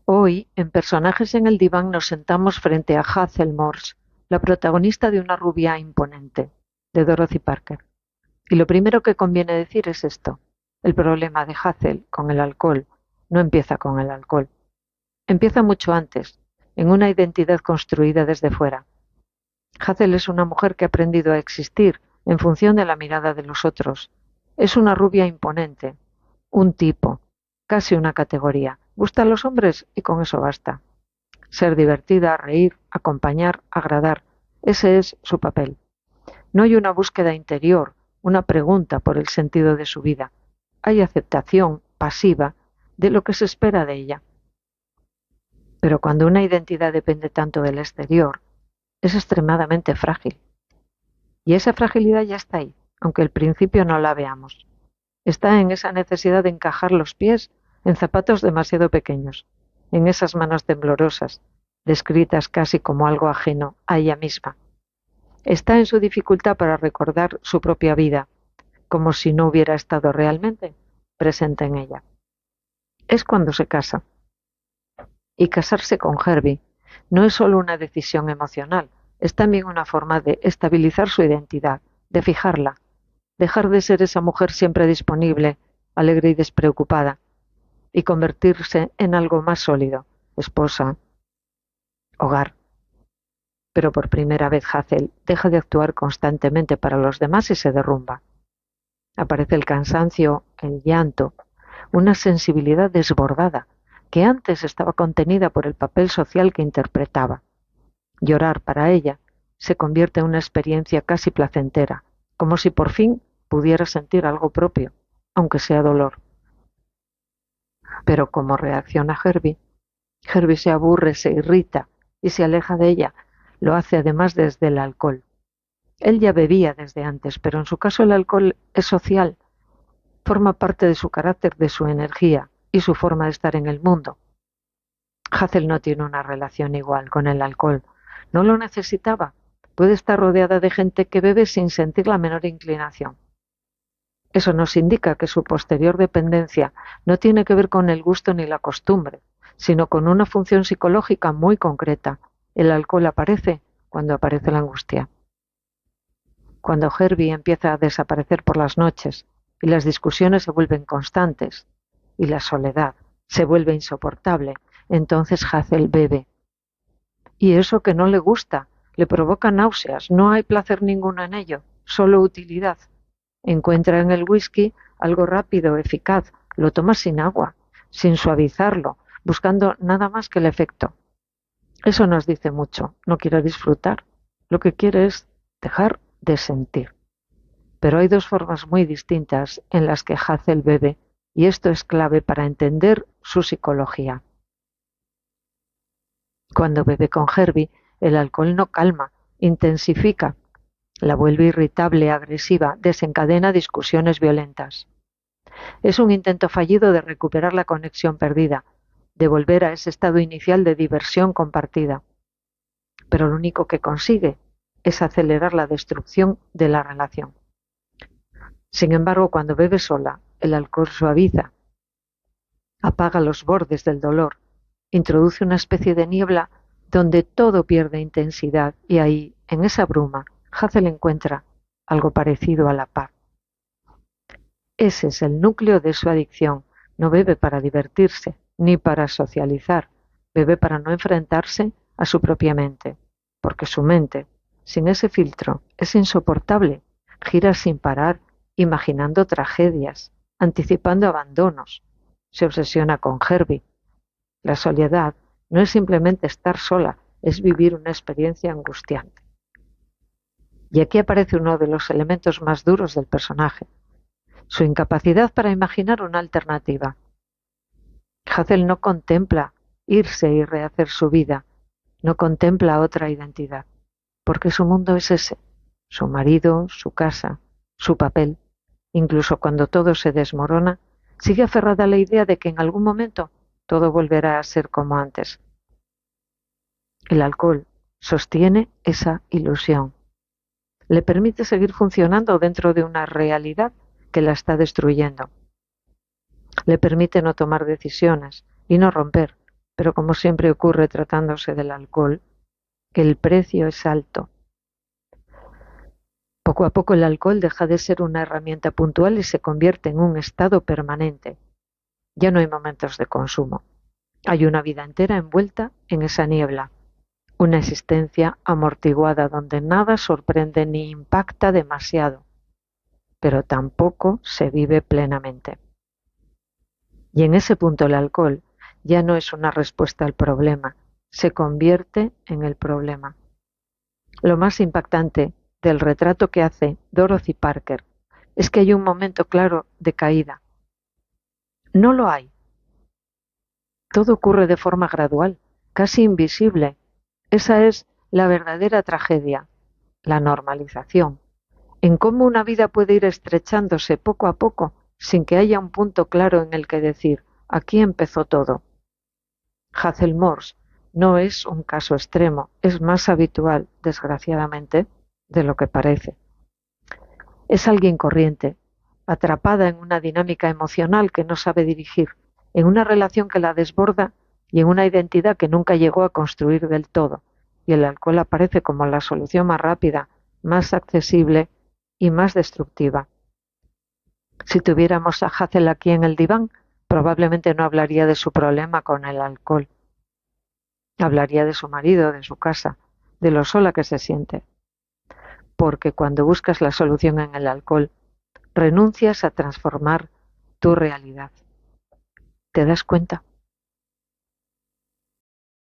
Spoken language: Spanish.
Hoy, en Personajes en el diván, nos sentamos frente a Hazel Morse, la protagonista de Una rubia imponente, de Dorothy Parker. Y lo primero que conviene decir es esto: el problema de Hazel con el alcohol no empieza con el alcohol. Empieza mucho antes, en una identidad construida desde fuera. Hazel es una mujer que ha aprendido a existir en función de la mirada de los otros. Es una rubia imponente, un tipo, casi una categoría. Gusta a los hombres y con eso basta. Ser divertida, reír, acompañar, agradar. Ese es su papel. No hay una búsqueda interior, una pregunta por el sentido de su vida. Hay aceptación pasiva de lo que se espera de ella. Pero cuando una identidad depende tanto del exterior, es extremadamente frágil. Y esa fragilidad ya está ahí, aunque al principio no la veamos. Está en esa necesidad de encajar los pies en zapatos demasiado pequeños, en esas manos temblorosas, descritas casi como algo ajeno a ella misma. Está en su dificultad para recordar su propia vida, como si no hubiera estado realmente presente en ella. Es cuando se casa. Y casarse con Herbie no es solo una decisión emocional, es también una forma de estabilizar su identidad, de fijarla, dejar de ser esa mujer siempre disponible, alegre y despreocupada, y convertirse en algo más sólido: esposa, hogar. Pero por primera vez Hazel deja de actuar constantemente para los demás y se derrumba. Aparece el cansancio, el llanto, una sensibilidad desbordada que antes estaba contenida por el papel social que interpretaba. Llorar para ella se convierte en una experiencia casi placentera, como si por fin pudiera sentir algo propio, aunque sea dolor. Pero ¿cómo reacciona Herbie? Herbie se aburre, se irrita y se aleja de ella. Lo hace además desde el alcohol. Él ya bebía desde antes, pero en su caso el alcohol es social, forma parte de su carácter, de su energía y su forma de estar en el mundo. Hazel no tiene una relación igual con el alcohol. No lo necesitaba. Puede estar rodeada de gente que bebe sin sentir la menor inclinación. Eso nos indica que su posterior dependencia no tiene que ver con el gusto ni la costumbre, sino con una función psicológica muy concreta. El alcohol aparece cuando aparece la angustia. Cuando Herbie empieza a desaparecer por las noches y las discusiones se vuelven constantes y la soledad se vuelve insoportable, entonces Hazel bebe. Y eso que no le gusta, le provoca náuseas, no hay placer ninguno en ello, solo utilidad. Encuentra en el whisky algo rápido, eficaz, lo toma sin agua, sin suavizarlo, buscando nada más que el efecto. Eso nos dice mucho: no quiere disfrutar, lo que quiere es dejar de sentir. Pero hay dos formas muy distintas en las que Hazel bebe, y esto es clave para entender su psicología. Cuando bebe con Herbie, el alcohol no calma, intensifica, la vuelve irritable, agresiva, desencadena discusiones violentas. Es un intento fallido de recuperar la conexión perdida, de volver a ese estado inicial de diversión compartida. Pero lo único que consigue es acelerar la destrucción de la relación. Sin embargo, cuando bebe sola, el alcohol suaviza, apaga los bordes del dolor, introduce una especie de niebla donde todo pierde intensidad, y ahí, en esa bruma, Hazel encuentra algo parecido a la paz. Ese es el núcleo de su adicción. No bebe para divertirse, ni para socializar, bebe para no enfrentarse a su propia mente, porque su mente, sin ese filtro, es insoportable, gira sin parar, imaginando tragedias, anticipando abandonos, se obsesiona con Herbie. La soledad no es simplemente estar sola, es vivir una experiencia angustiante. Y aquí aparece uno de los elementos más duros del personaje: su incapacidad para imaginar una alternativa. Hazel no contempla irse y rehacer su vida, no contempla otra identidad, porque su mundo es ese: su marido, su casa, su papel. Incluso cuando todo se desmorona, sigue aferrada a la idea de que en algún momento todo volverá a ser como antes. El alcohol sostiene esa ilusión, le permite seguir funcionando dentro de una realidad que la está destruyendo. Le permite no tomar decisiones y no romper, pero como siempre ocurre tratándose del alcohol, que el precio es alto. Poco a poco el alcohol deja de ser una herramienta puntual y se convierte en un estado permanente. Ya no hay momentos de consumo. Hay una vida entera envuelta en esa niebla, una existencia amortiguada donde nada sorprende ni impacta demasiado, pero tampoco se vive plenamente. Y en ese punto el alcohol ya no es una respuesta al problema, se convierte en el problema. Lo más impactante del retrato que hace Dorothy Parker es que hay un momento claro de caída. No lo hay. Todo ocurre de forma gradual, casi invisible. Esa es la verdadera tragedia, la normalización, en cómo una vida puede ir estrechándose poco a poco sin que haya un punto claro en el que decir, aquí empezó todo. Hazel Morse no es un caso extremo, es más habitual, desgraciadamente, de lo que parece. Es alguien corriente, atrapada en una dinámica emocional que no sabe dirigir, en una relación que la desborda y en una identidad que nunca llegó a construir del todo. Y el alcohol aparece como la solución más rápida, más accesible y más destructiva. Si tuviéramos a Hazel aquí en el diván, probablemente no hablaría de su problema con el alcohol. Hablaría de su marido, de su casa, de lo sola que se siente. Porque cuando buscas la solución en el alcohol, renuncias a transformar tu realidad. ¿Te das cuenta?